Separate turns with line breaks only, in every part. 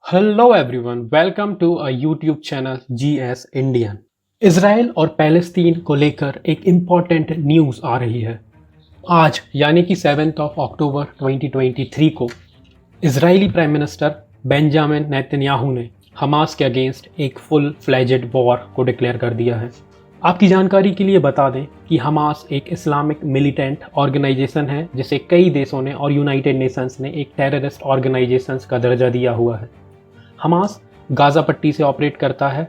Hello everyone, welcome to a YouTube channel GS Indian. Israel और Palestine को लेकर एक इम्पॉर्टेंट न्यूज़ आ रही है। आज यानी कि 7 अक्टूबर 2023 को Israeli prime minister Benjamin Netanyahu ने हमास के अगेंस्ट एक फुल फ्लेजेड वॉर को डिक्लेयर कर दिया है। आपकी जानकारी के लिए बता दें कि हमास एक इस्लामिक मिलिटेंट ऑर्गेनाइजेशन है जिसे कई देशों ने और यूनाइटेड नेशंस ने एक टेररिस्ट ऑर्गेनाइजेशन का दर्जा दिया हुआ है। हमास गाज़ा पट्टी से ऑपरेट करता है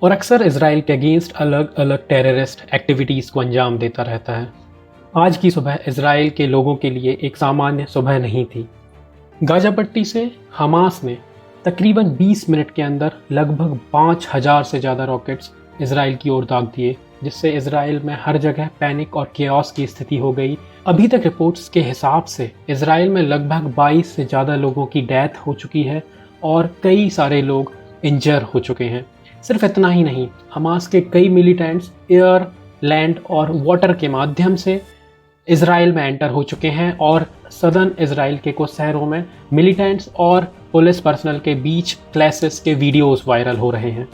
और अक्सर इसराइल के अगेंस्ट अलग अलग टेररिस्ट एक्टिविटीज़ को अंजाम देता रहता है। आज की सुबह इसराइल के लोगों के लिए एक सामान्य सुबह नहीं थी। गाज़ा पट्टी से हमास ने तकरीबन 20 मिनट के अंदर लगभग 5000 से ज़्यादा रॉकेट्स इसराइल की ओर दाग दिए, जिससे इसराइल में हर जगह पैनिक और केओस की स्थिति हो गई। अभी तक रिपोर्ट्स के हिसाब से इसराइल में लगभग 22 से ज़्यादा लोगों की डेथ हो चुकी है और कई सारे लोग इंजर हो चुके हैं। सिर्फ इतना ही नहीं, हमास के कई मिलिटेंट्स एयर, लैंड और वाटर के माध्यम से इसराइल में एंटर हो चुके हैं और सदर्न इसराइल के कुछ शहरों में मिलिटेंट्स और पुलिस पर्सनल के बीच क्लैशेस के वीडियोस वायरल हो रहे हैं।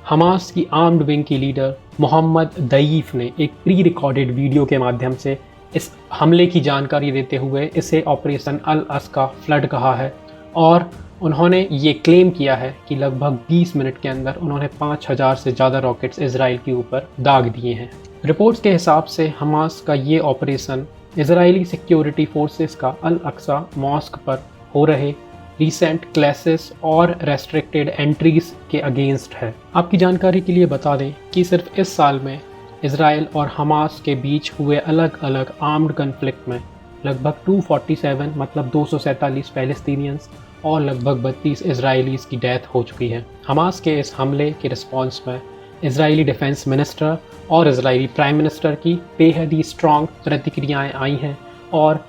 हमास की आर्म्ड विंग की लीडर मोहम्मद दईफ ने एक प्री रिकॉर्डेड वीडियो के माध्यम से इस हमले की जानकारी देते हुए इसे ऑपरेशन अल अस्का फ्लड कहा है और उन्होंने ये क्लेम किया है कि लगभग 20 मिनट के अंदर उन्होंने 5000 से ज़्यादा रॉकेट्स इसराइल के ऊपर दाग दिए हैं। रिपोर्ट्स के हिसाब से हमास का ये ऑपरेशन इजरायली सिक्योरिटी फोर्सेस का अल अक्सा मॉस्क पर हो रहे रीसेंट क्लैशेस और रेस्ट्रिक्टेड एंट्रीज के अगेंस्ट है। आपकी जानकारी के लिए बता दें कि सिर्फ इस साल में इसराइल और हमास के बीच हुए अलग अलग आर्म्ड कन्फ्लिक्ट में लगभग 247 मतलब 247 पैलेस्टीनियंस और लगभग 32 इसराइलीज़ की डेथ हो चुकी है। हमास के इस हमले के रिस्पॉन्स में इजरायली डिफेंस मिनिस्टर और इजरायली प्राइम मिनिस्टर की बेहद ही स्ट्रॉन्ग प्रतिक्रियाएं आई हैं और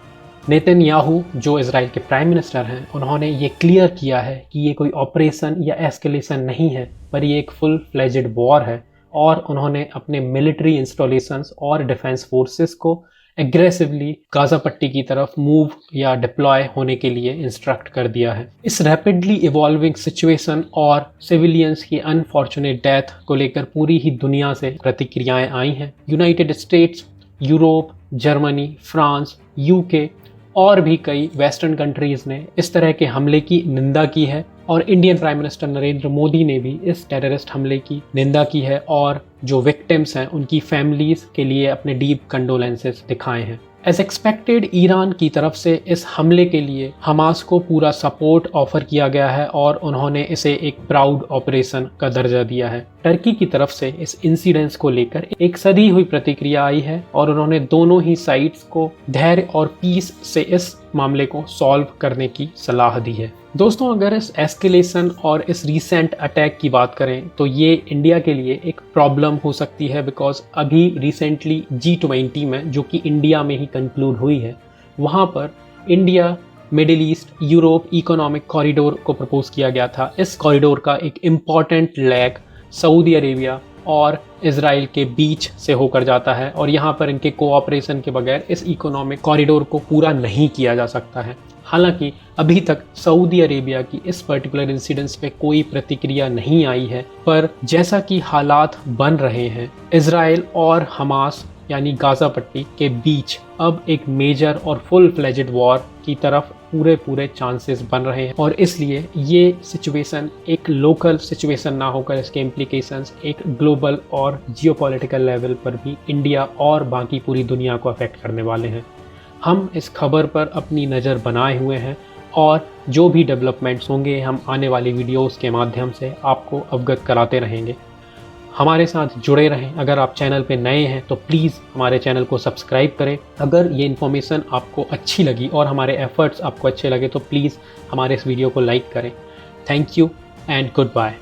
नेतन्याहू जो इजराइल के प्राइम मिनिस्टर हैं, उन्होंने ये क्लियर किया है कि ये कोई ऑपरेशन या एस्केलेशन नहीं है, पर ये एक फुल फ्लेजेड वॉर है और उन्होंने अपने मिलिट्री इंस्टॉलेशंस और डिफेंस फोर्सेस को एग्रेसिवली गाज़ा पट्टी की तरफ मूव या डिप्लॉय होने के लिए इंस्ट्रक्ट कर दिया है। इस रैपिडली इवॉल्विंग सिचुएशन और सिविलियंस की अनफॉर्चुनेट डेथ को लेकर पूरी ही दुनिया से प्रतिक्रियाएं आई हैं। United states, Europe, Germany, France, UK और भी कई वेस्टर्न कंट्रीज़ ने इस तरह के हमले की निंदा की है और Indian prime minister Narendra Modi ने भी इस टेररिस्ट हमले की निंदा की है और जो विक्टिम्स हैं उनकी फैमिलीज़ के लिए अपने डीप कंडोलेंसेस दिखाए हैं। एज एक्सपेक्टेड ईरान की तरफ से इस हमले के लिए हमास को पूरा सपोर्ट ऑफर किया गया है और उन्होंने इसे एक प्राउड ऑपरेशन का दर्जा दिया है। टर्की की तरफ से इस इंसिडेंस को लेकर एक सधी हुई प्रतिक्रिया आई है और उन्होंने दोनों ही साइड्स को धैर्य और पीस से इस मामले को सॉल्व करने की सलाह दी है। दोस्तों, अगर इस एस्केलेशन और इस रीसेंट अटैक की बात करें तो ये इंडिया के लिए एक प्रॉब्लम हो सकती है, बिकॉज अभी रिसेंटली G20 में, जो कि इंडिया में ही कंक्लूड हुई है, वहाँ पर India middle east Europe economic corridor को प्रपोज किया गया था। इस कॉरिडोर का एक इम्पॉर्टेंट लेग सऊदी अरेबिया और इसराइल के बीच से होकर जाता है और यहाँ पर इनके कोऑपरेशन के बगैर इस इकोनॉमिक कॉरिडोर को पूरा नहीं किया जा सकता है। हालांकि अभी तक सऊदी अरेबिया की इस पर्टिकुलर इंसिडेंस पे कोई प्रतिक्रिया नहीं आई है, पर जैसा कि हालात बन रहे हैं, इसराइल और हमास यानी गाज़ा पट्टी के बीच अब एक मेजर और फुल फ्लेजेड वॉर की तरफ पूरे चांसेस बन रहे हैं और इसलिए ये सिचुएशन एक लोकल सिचुएशन ना होकर इसके इम्प्लीकेशंस एक ग्लोबल और जियोपॉलिटिकल लेवल पर भी इंडिया और बाकी पूरी दुनिया को अफेक्ट करने वाले हैं। हम इस खबर पर अपनी नज़र बनाए हुए हैं और जो भी डेवलपमेंट्स होंगे हम आने वाली वीडियोस के माध्यम से आपको अवगत कराते रहेंगे। हमारे साथ जुड़े रहें। अगर आप चैनल पे नए हैं तो प्लीज़ हमारे चैनल को सब्सक्राइब करें। अगर ये इन्फॉर्मेशन आपको अच्छी लगी और हमारे एफर्ट्स आपको अच्छे लगे तो प्लीज़ हमारे इस वीडियो को लाइक करें। Thank you and good bye.